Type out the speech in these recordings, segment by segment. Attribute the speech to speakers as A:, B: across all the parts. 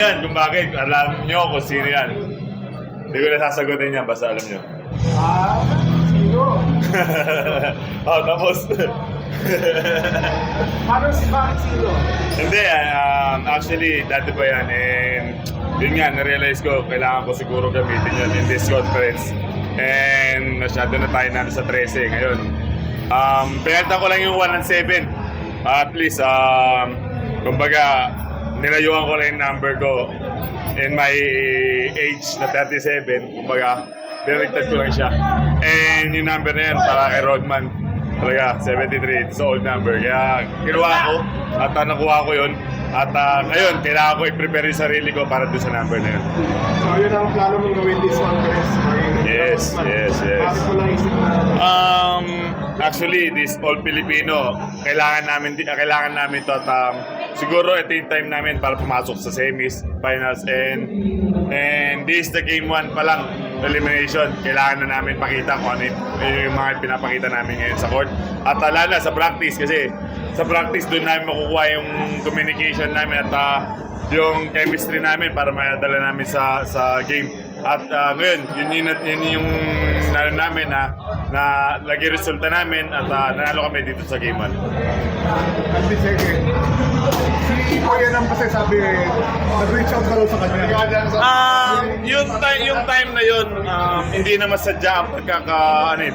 A: Yan, kung bakit, alam nyo kung sino yan. Hindi ko na sasagutin yan, basta alam nyo.
B: Sino?
A: Tapos.
B: Bakit sino?
A: Hindi, actually, dati pa yan. And yun nga, na-realize ko, kailangan ko siguro gamitin yun in this conference. And masyado na tayo na sa 13 ngayon. Pinagtan ko lang yung 1 and 7. At least, kumbaga, nilayuan ko lang yung number ko in my age na 37. Kumbaga, binaliktad ko lang siya. And yung number na yan, para kay Rodman, talaga, 73. It's old number. Kaya kinuha ko at nakuha ko yun. At ngayon, kailangan ko i-prepare yung sarili ko para doon sa number na yun.
B: So, yun ang plano mong gawin this conference?
A: Yes.
B: Bakit mo lang isip na?
A: Actually, this all Filipino, kailangan namin to at siguro ito yung time namin para pumasok sa semis, finals, and this is the game 1 pa lang, elimination. Kailangan na namin pakita kung ano yung mga pinapakita namin ngayon sa court. At lalo na sa practice, kasi sa practice doon namin makukuha yung communication namin at yung chemistry namin para madala namin sa game. At ngayon, yun yung nalo namin na lagi resulta namin at nanalo kami dito sa game 1.
B: At the second, si Kuya nang kasi sabi, nag-reach out ka raw sa kanya.
A: Yung time na yun, hindi na masadya ang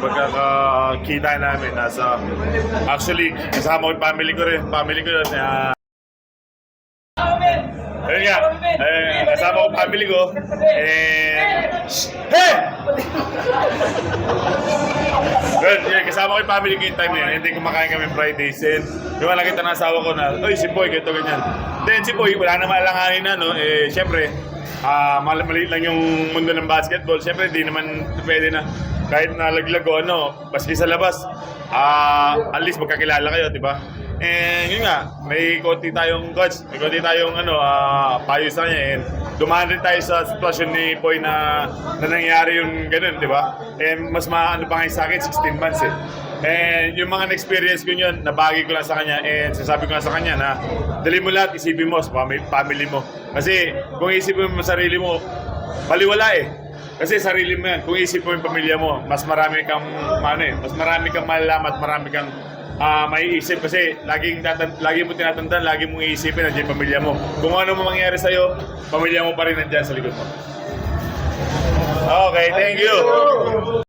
A: pagkakakita namin. Actually, kasama ko yung family ko rin. Ayun nga, kasama ko family ko, hey! Good, kasama ko yung family ko yung time na yun, hindi kumakain kami Fridays, and yung nakita ng asawa ko na, oy, si Boy, ganito, ganyan. Then si Boy, wala na malanganin na, no, syempre, maliit lang yung mundo ng basketball, syempre, di naman pwede na, kahit nalaglag o maski sa labas, at least magkakilala kayo, di ba? And yun nga, may konti tayong coach, may konti tayong payo sa kanya, and dumaan rin tayo sa sitwasyon ni Poy na nangyari yung ganun, di ba? And mas pa nga sa akin, 16 months eh. And yung mga na-experience ko yun, nabagi ko lang sa kanya, and sasabi ko lang sa kanya na dali mo lahat, isipin mo sa family mo. Kasi kung isipin mo sarili mo, baliwala eh. Kasi sarili mo yan, kung isipin mo yung pamilya mo, mas marami kang malalaman at marami kang maiisip kasi lagi mo tinatandaan, lagi mong iisipin nandiyan yung pamilya mo. Kung ano mo mangyari sa'yo, pamilya mo pa rin nandiyan sa likod mo. Okay, thank you.